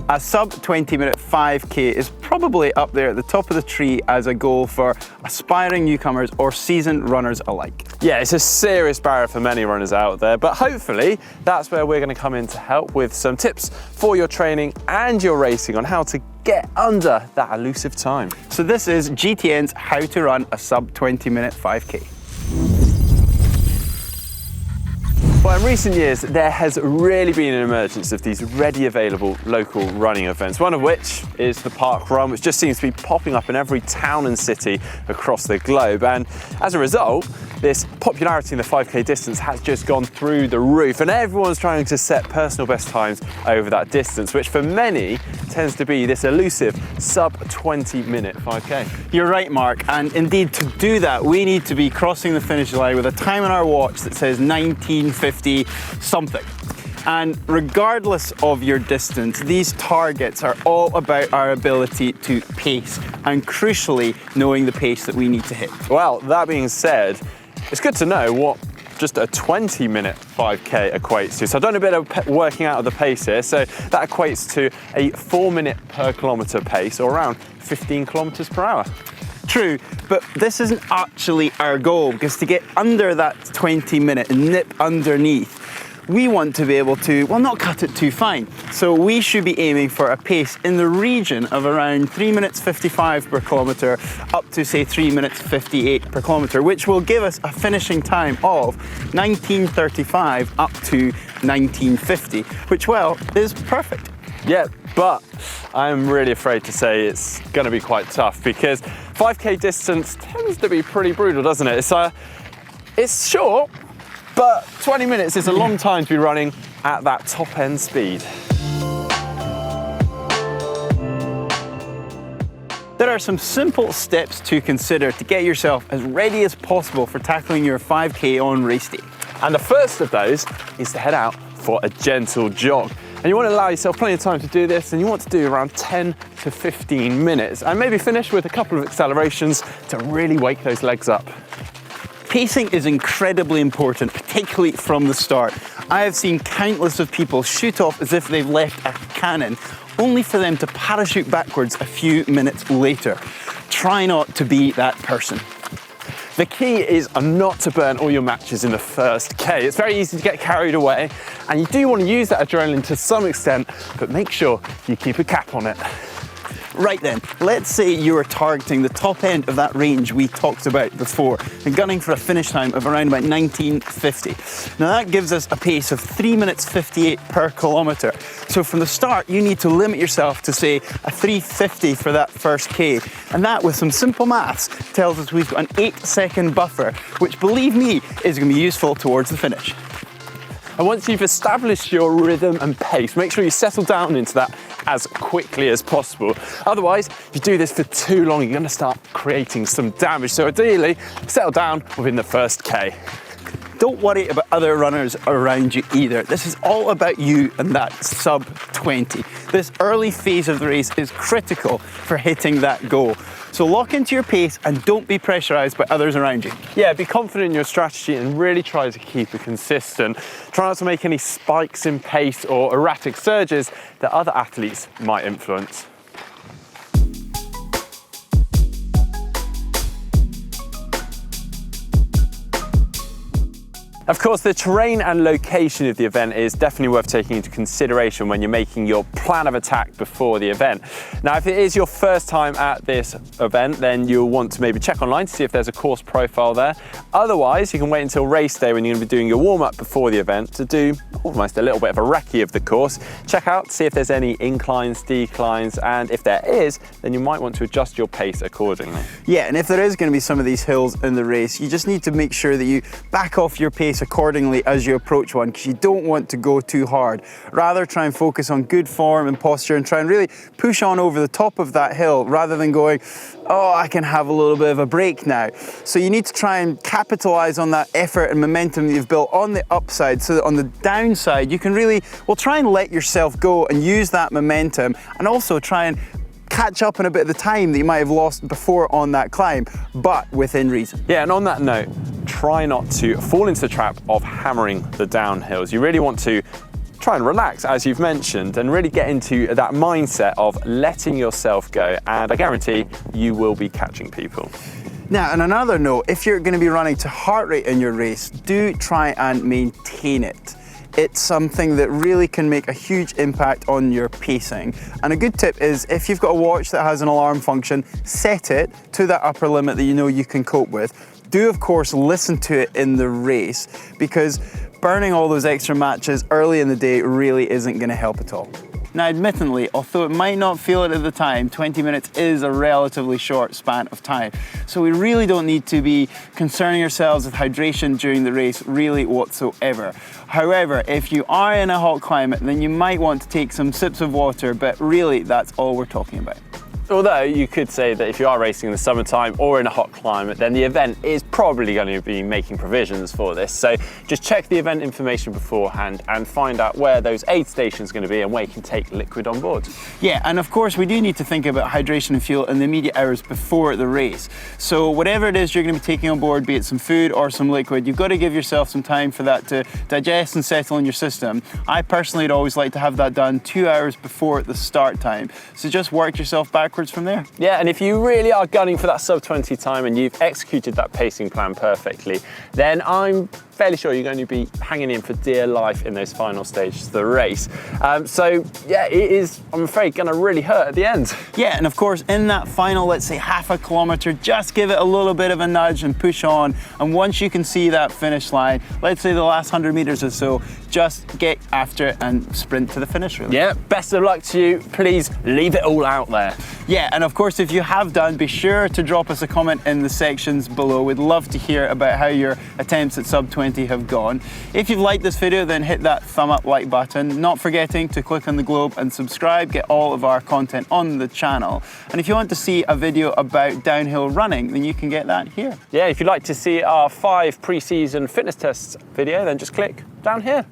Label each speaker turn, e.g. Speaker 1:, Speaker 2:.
Speaker 1: A sub 20-minute 5K is probably up there at the top of the tree as a goal for aspiring newcomers or seasoned runners alike.
Speaker 2: Yeah, it's a serious barrier for many runners out there, but hopefully that's where we're going to come in to help with some tips for your training and your racing on how to get under that elusive time.
Speaker 1: So this is GTN's How to Run a Sub 20-minute 5K.
Speaker 2: Well, in recent years, there has really been an emergence of these ready available local running events, one of which is the Park Run, which just seems to be popping up in every town and city across the globe. And as a result, this popularity in the 5K distance has just gone through the roof, and everyone's trying to set personal best times over that distance, which for many tends to be this elusive sub 20-minute 5K.
Speaker 1: You're right, Mark, and indeed to do that we need to be crossing the finish line with a time on our watch that says 1950 something. And regardless of your distance, these targets are all about our ability to pace, and crucially knowing the pace that we need to hit.
Speaker 2: Well, that being said, it's good to know what just a 20-minute 5K equates to. So I've done a bit of working out of the pace here. So that equates to a 4-minute per kilometre pace, or around 15 kilometres per hour.
Speaker 1: True, but this isn't actually our goal, because to get under that 20-minute and nip underneath, we want to be able to, well, not cut it too fine. So we should be aiming for a pace in the region of around 3 minutes 55 per kilometre up to, say, 3 minutes 58 per kilometre, which will give us a finishing time of 19:35 up to 19:50, which, well, is perfect.
Speaker 2: Yeah, but I'm really afraid to say it's going to be quite tough, because 5K distance tends to be pretty brutal, doesn't it? It's short, but 20 minutes is a long time to be running at that top end speed.
Speaker 1: There are some simple steps to consider to get yourself as ready as possible for tackling your 5K on race day.
Speaker 2: And the first of those is to head out for a gentle jog. And you want to allow yourself plenty of time to do this, and you want to do around 10 to 15 minutes, and maybe finish with a couple of accelerations to really wake those legs up.
Speaker 1: Pacing is incredibly important, particularly from the start. I have seen countless of people shoot off as if they've left a cannon, only for them to parachute backwards a few minutes later. Try not to be that person.
Speaker 2: The key is not to burn all your matches in the first K. It's very easy to get carried away, and you do want to use that adrenaline to some extent, but make sure you keep a cap on it.
Speaker 1: Right then, let's say you are targeting the top end of that range we talked about before and gunning for a finish time of around about 19:50. Now that gives us a pace of 3 minutes 58 per kilometre. So from the start, you need to limit yourself to, say, a 3:50 for that first K. And that, with some simple maths, tells us we've got an 8-second buffer, which, believe me, is going to be useful towards the finish.
Speaker 2: And once you've established your rhythm and pace, make sure you settle down into that as quickly as possible. Otherwise, if you do this for too long, you're going to start creating some damage. So ideally, settle down within the first K.
Speaker 1: Don't worry about other runners around you either. This is all about you and that sub 20. This early phase of the race is critical for hitting that goal. So lock into your pace and don't be pressurized by others around you.
Speaker 2: Yeah, be confident in your strategy and really try to keep it consistent. Try not to make any spikes in pace or erratic surges that other athletes might influence. Of course, the terrain and location of the event is definitely worth taking into consideration when you're making your plan of attack before the event. Now, if it is your first time at this event, then you'll want to maybe check online to see if there's a course profile there. Otherwise, you can wait until race day when you're going to be doing your warm-up before the event to do almost a little bit of a recce of the course. Check out, see if there's any inclines, declines, and if there is, then you might want to adjust your pace accordingly.
Speaker 1: Yeah, and if there is going to be some of these hills in the race, you just need to make sure that you back off your pace accordingly as you approach one, because you don't want to go too hard. Rather, try and focus on good form and posture and try and really push on over the top of that hill rather than going, oh, I can have a little bit of a break now. So you need to try and capitalize on that effort and momentum that you've built on the upside, so that on the downside you can really, well, try and let yourself go and use that momentum, and also try and catch up on a bit of the time that you might have lost before on that climb, but within reason.
Speaker 2: Yeah, and on that note, try not to fall into the trap of hammering the downhills. You really want to try and relax, as you've mentioned, and really get into that mindset of letting yourself go. And I guarantee you will be catching people.
Speaker 1: Now, on another note, if you're going to be running to heart rate in your race, do try and maintain it. It's something that really can make a huge impact on your pacing. And a good tip is, if you've got a watch that has an alarm function, set it to that upper limit that you know you can cope with. Do, of course, listen to it in the race, because burning all those extra matches early in the day really isn't going to help at all. Now, admittedly, although it might not feel it at the time, 20 minutes is a relatively short span of time. So we really don't need to be concerning ourselves with hydration during the race really whatsoever. However, if you are in a hot climate, then you might want to take some sips of water, but really that's all we're talking about.
Speaker 2: Although you could say that if you are racing in the summertime or in a hot climate, then the event is probably going to be making provisions for this. So just check the event information beforehand and find out where those aid stations are going to be and where you can take liquid on board.
Speaker 1: Yeah, and of course we do need to think about hydration and fuel in the immediate hours before the race. So whatever it is you're going to be taking on board, be it some food or some liquid, you've got to give yourself some time for that to digest and settle in your system. I personally would always like to have that done 2 hours before the start time. So just work yourself backwards from there.
Speaker 2: Yeah, and if you really are gunning for that sub 20 time and you've executed that pacing plan perfectly, then I'm fairly sure you're going to be hanging in for dear life in those final stages of the race. So yeah, it is, I'm afraid, going to really hurt at the end.
Speaker 1: Yeah, and of course in that final, let's say half a kilometre, just give it a little bit of a nudge and push on. And once you can see that finish line, let's say the last 100 metres or so, just get after it and sprint to the finish, really.
Speaker 2: Yeah, best of luck to you. Please leave it all out there.
Speaker 1: Yeah, and of course if you have done, be sure to drop us a comment in the sections below. We'd love to hear about how your attempts at sub 20 have gone. If you've liked this video, then hit that thumb up like button, not forgetting to click on the globe and subscribe, get all of our content on the channel. And if you want to see a video about downhill running, then you can get that here.
Speaker 2: Yeah, if you'd like to see our 5 pre-season fitness tests video, then just click down here.